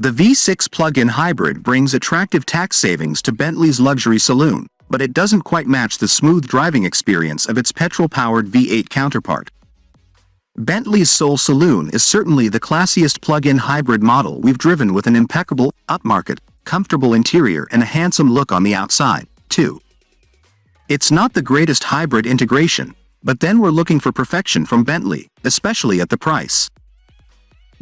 The V6 plug-in hybrid brings attractive tax savings to Bentley's luxury saloon, but it doesn't quite match the smooth driving experience of its petrol-powered V8 counterpart. Bentley's Soul Saloon is certainly the classiest plug-in hybrid model we've driven, with an impeccable, upmarket, comfortable interior and a handsome look on the outside, too. It's not the greatest hybrid integration, but then we're looking for perfection from Bentley, especially at the price.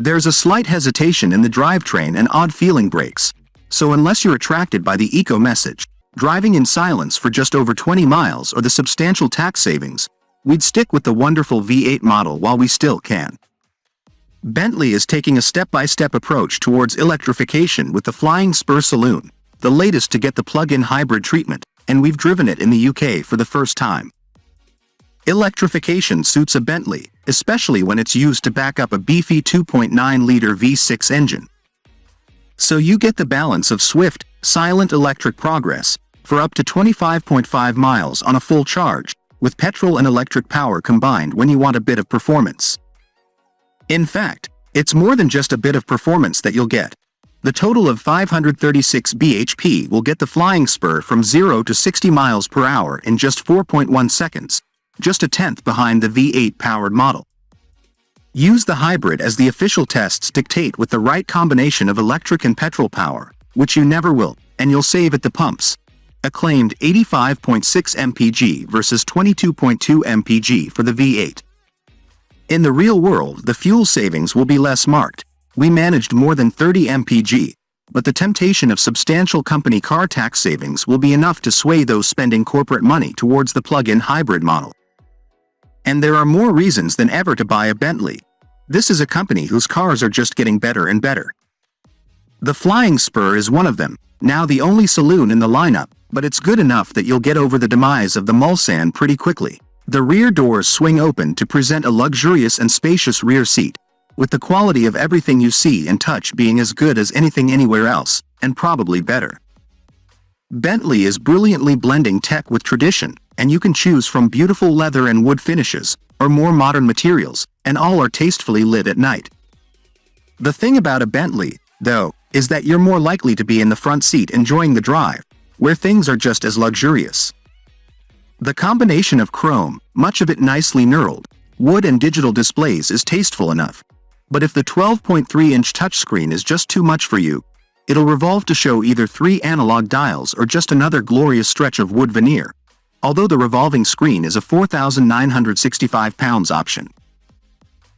There's a slight hesitation in the drivetrain and odd-feeling brakes, so unless you're attracted by the eco message, driving in silence for just over 20 miles or the substantial tax savings, we'd stick with the wonderful V8 model while we still can. Bentley is taking a step-by-step approach towards electrification with the Flying Spur Saloon, the latest to get the plug-in hybrid treatment, and we've driven it in the UK for the first time. Electrification suits a Bentley, especially when it's used to back up a beefy 2.9-liter V6 engine. So you get the balance of swift, silent electric progress for up to 25.5 miles on a full charge, with petrol and electric power combined when you want a bit of performance. In fact, it's more than just a bit of performance that you'll get. The total of 536 bhp will get the Flying Spur from 0 to 60 miles per hour in just 4.1 seconds, just a tenth behind the V8 powered model. Use the hybrid as the official tests dictate, with the right combination of electric and petrol power, which you never will, and you'll save at the pumps. Acclaimed 85.6 mpg versus 22.2 mpg for the V8. In the real world, the fuel savings will be less marked. We managed more than 30 mpg, but the temptation of substantial company car tax savings will be enough to sway those spending corporate money towards the plug-in hybrid model. And there are more reasons than ever to buy a Bentley. This is a company whose cars are just getting better and better. The Flying Spur is one of them, now the only saloon in the lineup, but it's good enough that you'll get over the demise of the Mulsanne pretty quickly. The rear doors swing open to present a luxurious and spacious rear seat, with the quality of everything you see and touch being as good as anything anywhere else, and probably better. Bentley is brilliantly blending tech with tradition, and you can choose from beautiful leather and wood finishes, or more modern materials, and all are tastefully lit at night. The thing about a Bentley, though, is that you're more likely to be in the front seat enjoying the drive, where things are just as luxurious. The combination of chrome, much of it nicely knurled, wood and digital displays is tasteful enough. But if the 12.3-inch touchscreen is just too much for you, it'll revolve to show either 3 analog dials or just another glorious stretch of wood veneer, although the revolving screen is a 4,965 pounds option.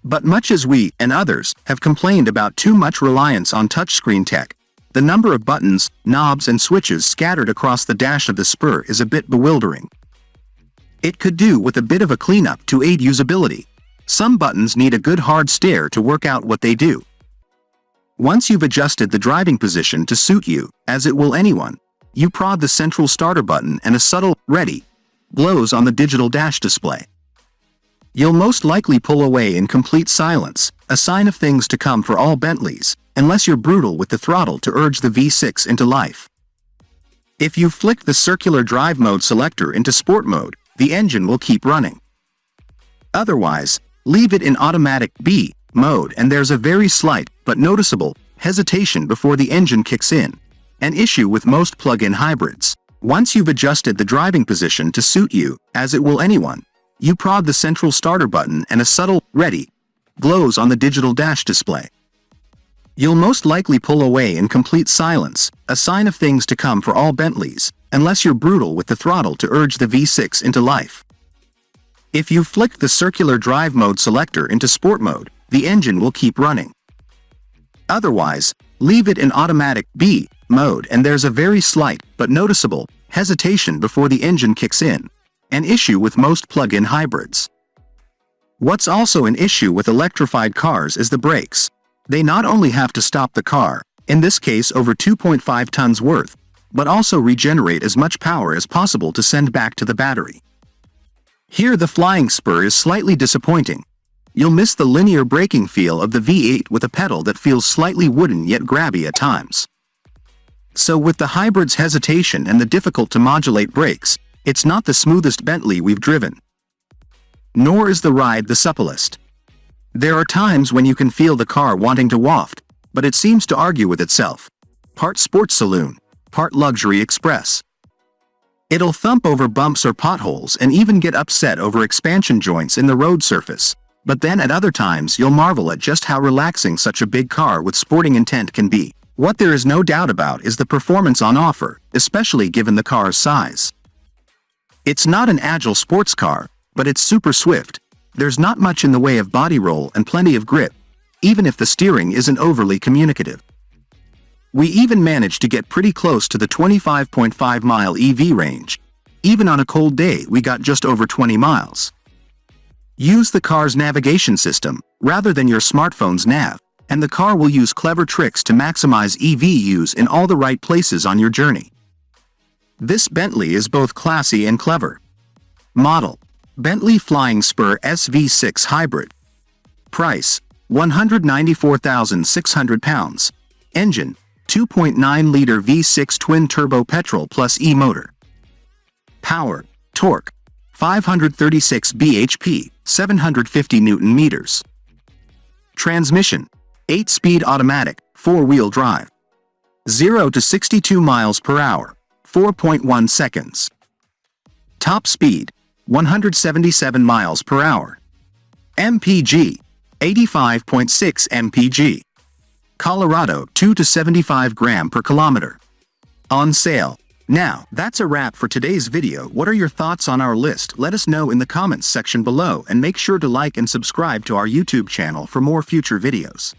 But much as we, and others, have complained about too much reliance on touchscreen tech, the number of buttons, knobs and switches scattered across the dash of the Spur is a bit bewildering. It could do with a bit of a cleanup to aid usability. Some buttons need a good hard stare to work out what they do. Once you've adjusted the driving position to suit you, as it will anyone, you prod the central starter button and a subtle "ready" glows on the digital dash display. You'll most likely pull away in complete silence, a sign of things to come for all Bentleys, unless you're brutal with the throttle to urge the V6 into life. If you flick the circular drive mode selector into sport mode, the engine will keep running. Otherwise, leave it in automatic B mode and there's a very slight, but noticeable, hesitation before the engine kicks in, an issue with most plug-in hybrids. Once you've adjusted the driving position to suit you, as it will anyone, you prod the central starter button and a subtle "ready" glows on the digital dash display. You'll most likely pull away in complete silence, a sign of things to come for all Bentleys, unless you're brutal with the throttle to urge the V6 into life. If you flick the circular drive mode selector into sport mode, the engine will keep running. Otherwise, leave it in automatic B mode and there's a very slight, but noticeable, hesitation before the engine kicks in, an issue with most plug-in hybrids. What's also an issue with electrified cars is the brakes. They not only have to stop the car, in this case over 2.5 tons worth, but also regenerate as much power as possible to send back to the battery. Here the Flying Spur is slightly disappointing. You'll miss the linear braking feel of the V8 with a pedal that feels slightly wooden yet grabby at times. So with the hybrid's hesitation and the difficult to modulate brakes, it's not the smoothest Bentley we've driven. Nor is the ride the supplest. There are times when you can feel the car wanting to waft, but it seems to argue with itself. Part sports saloon, part luxury express. It'll thump over bumps or potholes and even get upset over expansion joints in the road surface. But then at other times you'll marvel at just how relaxing such a big car with sporting intent can be. What there is no doubt about is the performance on offer, especially given the car's size. It's not an agile sports car, but it's super swift. There's not much in the way of body roll and plenty of grip, even if the steering isn't overly communicative. We even managed to get pretty close to the 25.5-mile EV range. Even on a cold day we got just over 20 miles. Use the car's navigation system, rather than your smartphone's nav, and the car will use clever tricks to maximize EV use in all the right places on your journey. This Bentley is both classy and clever. Model: Bentley Flying Spur SV6 Hybrid. Price: £194,600. Engine: 2.9-liter V6 twin-turbo petrol plus e-motor. Power, torque: 536 bhp, 750 Nm. Transmission: 8-speed automatic, 4-wheel drive. 0 to 62 miles per hour, 4.1 seconds. Top speed: 177 miles per hour. MPG: 85.6 mpg. Colorado 2 to 75 gram per kilometer. On sale. Now, that's a wrap for today's video. What are your thoughts on our list? Let us know in the comments section below, and make sure to like and subscribe to our YouTube channel for more future videos.